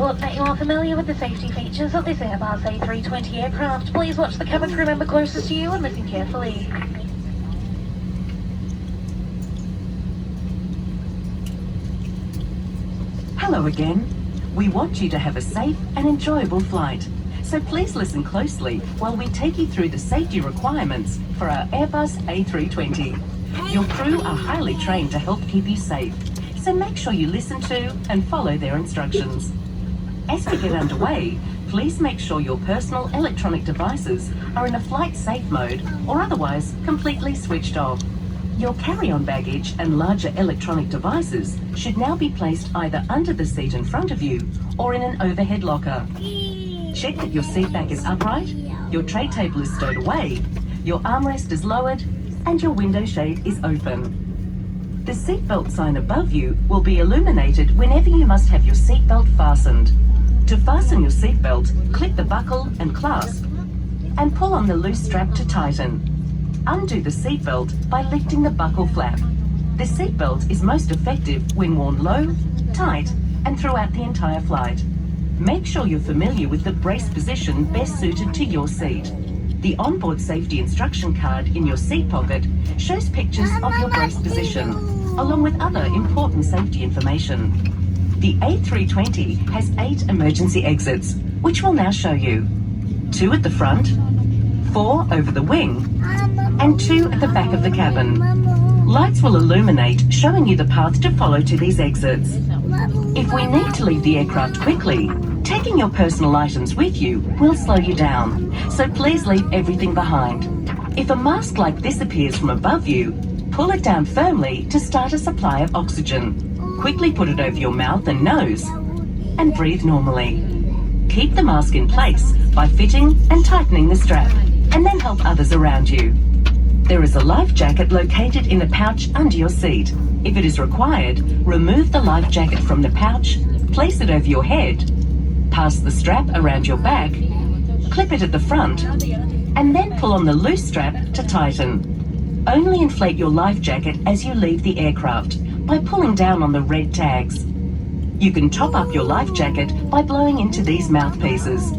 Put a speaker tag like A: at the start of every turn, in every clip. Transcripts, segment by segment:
A: report that you are familiar with the safety features of this Airbus A320 aircraft. Please watch the cabin crew member closest to you and listen carefully.
B: Hello again. We want you to have a safe and enjoyable flight. So please listen closely while we take you through the safety requirements for our Airbus A320. Your crew are highly trained to help keep you safe, so make sure you listen to and follow their instructions. As we get underway, please make sure your personal electronic devices are in a flight safe mode or otherwise completely switched off. Your carry-on baggage and larger electronic devices should now be placed either under the seat in front of you or in an overhead locker. Check that your seat back is upright, your tray table is stowed away, your armrest is lowered, and your window shade is open. The seatbelt sign above you will be illuminated whenever you must have your seatbelt fastened. To fasten your seatbelt, click the buckle and clasp and pull on the loose strap to tighten. Undo the seatbelt by lifting the buckle flap. The seatbelt is most effective when worn low, tight, and throughout the entire flight. Make sure you're familiar with the brace position best suited to your seat. The onboard safety instruction card in your seat pocket shows pictures of your brace position, along with other important safety information. The A320 has 8 emergency exits, which we'll now show you. 2 at the front, 4 over the wing, and 2 at the back of the cabin. Lights will illuminate, showing you the path to follow to these exits. If we need to leave the aircraft quickly, taking your personal items with you will slow you down, so please leave everything behind. If a mask like this appears from above you, pull it down firmly to start a supply of oxygen. Quickly put it over your mouth and nose, and breathe normally. Keep the mask in place by fitting and tightening the strap, and then help others around you. There is a life jacket located in the pouch under your seat. If it is required, remove the life jacket from the pouch, place it over your head, pass the strap around your back, clip it at the front, and then pull on the loose strap to tighten. Only inflate your life jacket as you leave the aircraft by pulling down on the red tags. You can top up your life jacket by blowing into these mouthpieces.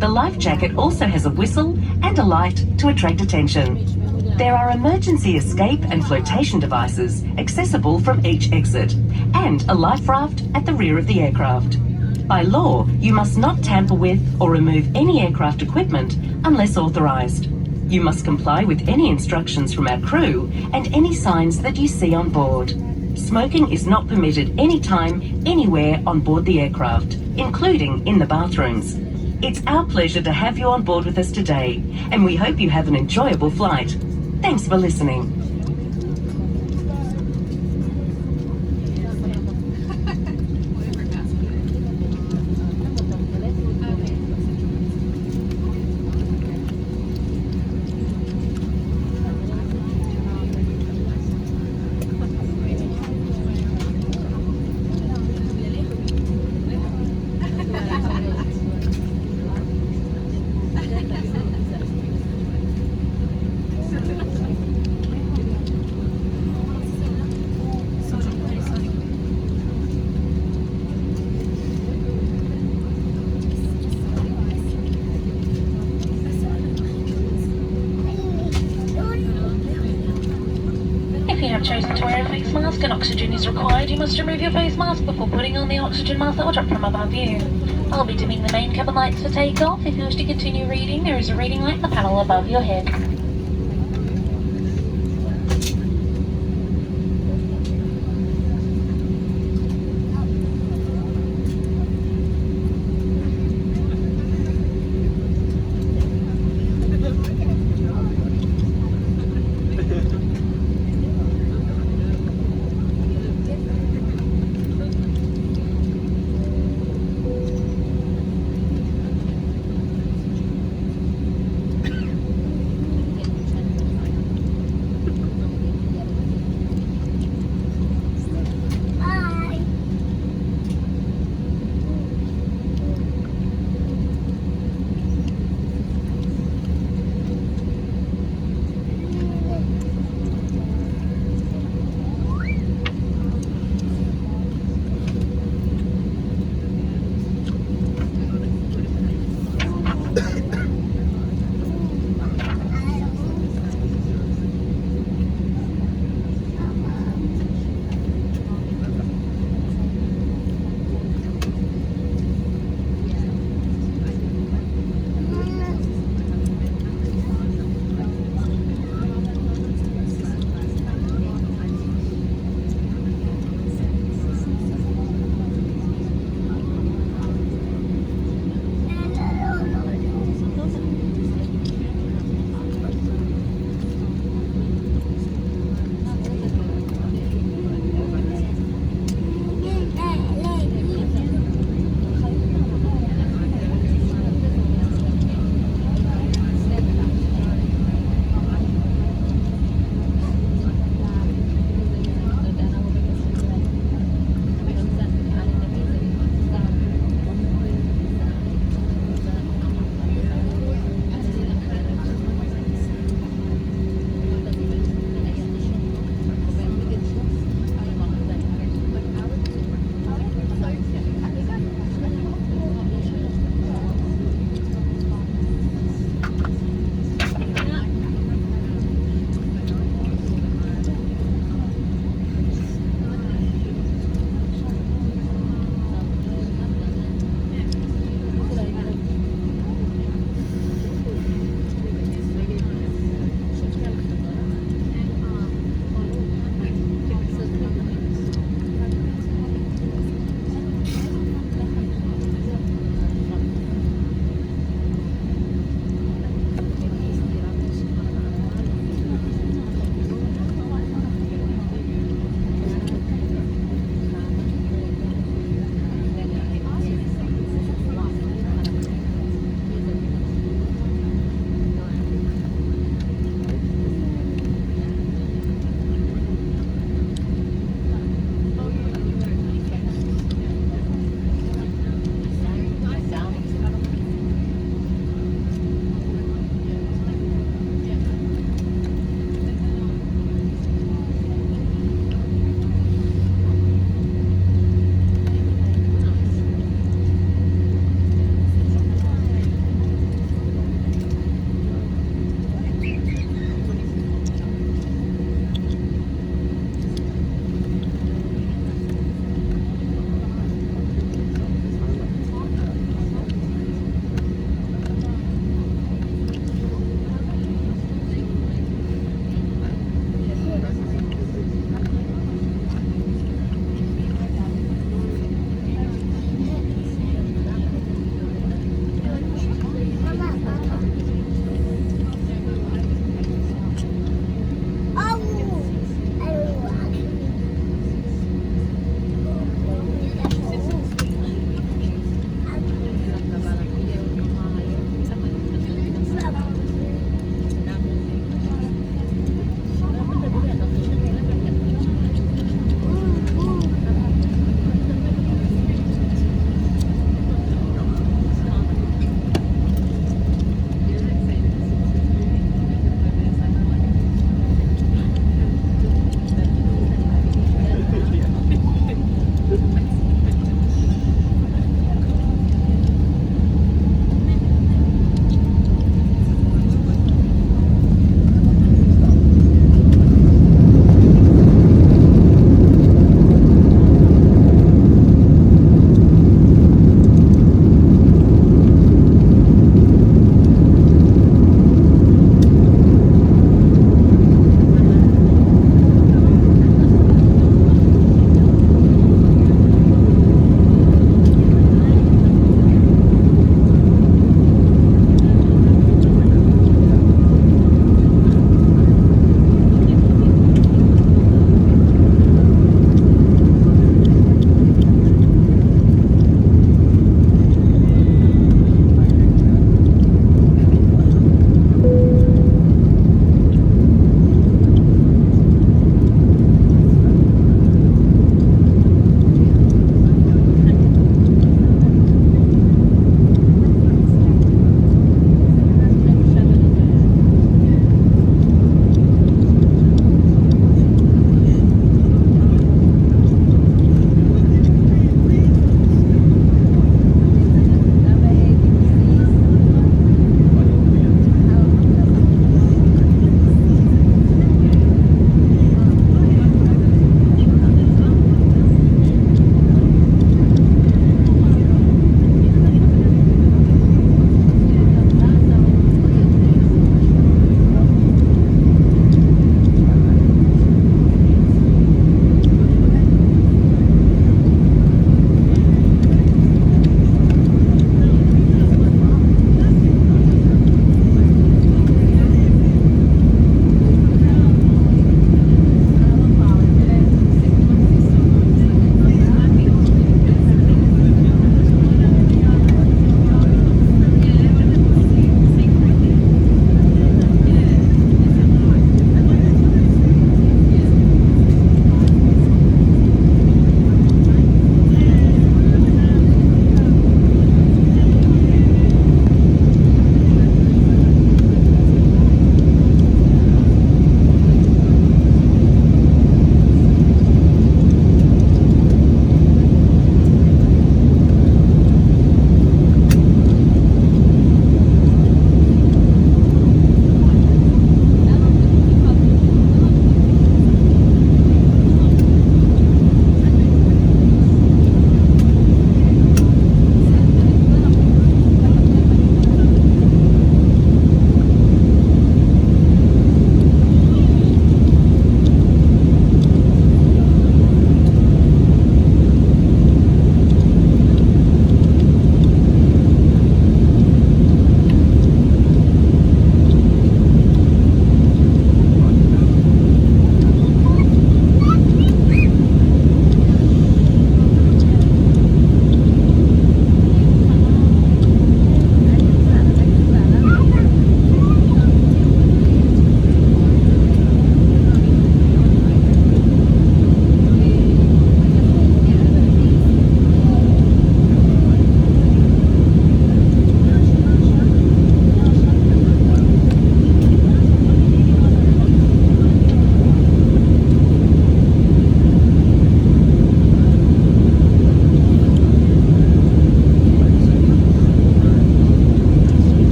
B: The life jacket also has a whistle and a light to attract attention. There are emergency escape and flotation devices accessible from each exit, and a life raft at the rear of the aircraft. By law, you must not tamper with or remove any aircraft equipment unless authorised. You must comply with any instructions from our crew and any signs that you see on board. Smoking is not permitted anytime, anywhere on board the aircraft, including in the bathrooms. It's our pleasure to have you on board with us today, and we hope you have an enjoyable flight. Thanks for listening.
A: If you have chosen to wear a face mask and oxygen is required, you must remove your face mask before putting on the oxygen mask that will drop from above you. I'll be dimming the main cabin lights for takeoff. If you wish to continue reading, there is a reading light in the panel above your head.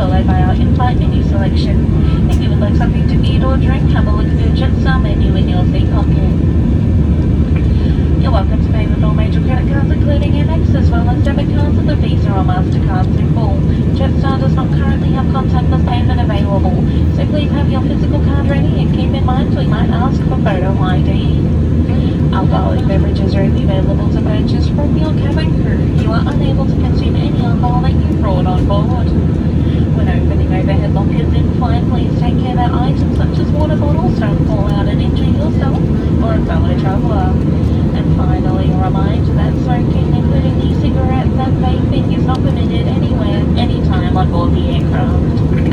A: followed by our in-flight menu selection. If you would like something to eat or drink, have a look at the Jetstar menu in your seat pocket. You're welcome to pay with all major credit cards, including Amex, as well as debit cards and the Visa or MasterCards in full. Jetstar does not currently have contactless payment available, so please have your physical card ready and keep in mind we might ask for photo ID. Alcoholic beverages are only available to purchase from your cabin crew. You are unable to consume any alcohol that you brought on board. When opening overhead lockers in flight, please take care that items such as water bottles don't fall out and injure yourself or a fellow traveller. And finally, a reminder that smoking, including e-cigarettes and vaping, is not permitted anywhere, anytime on board the aircraft.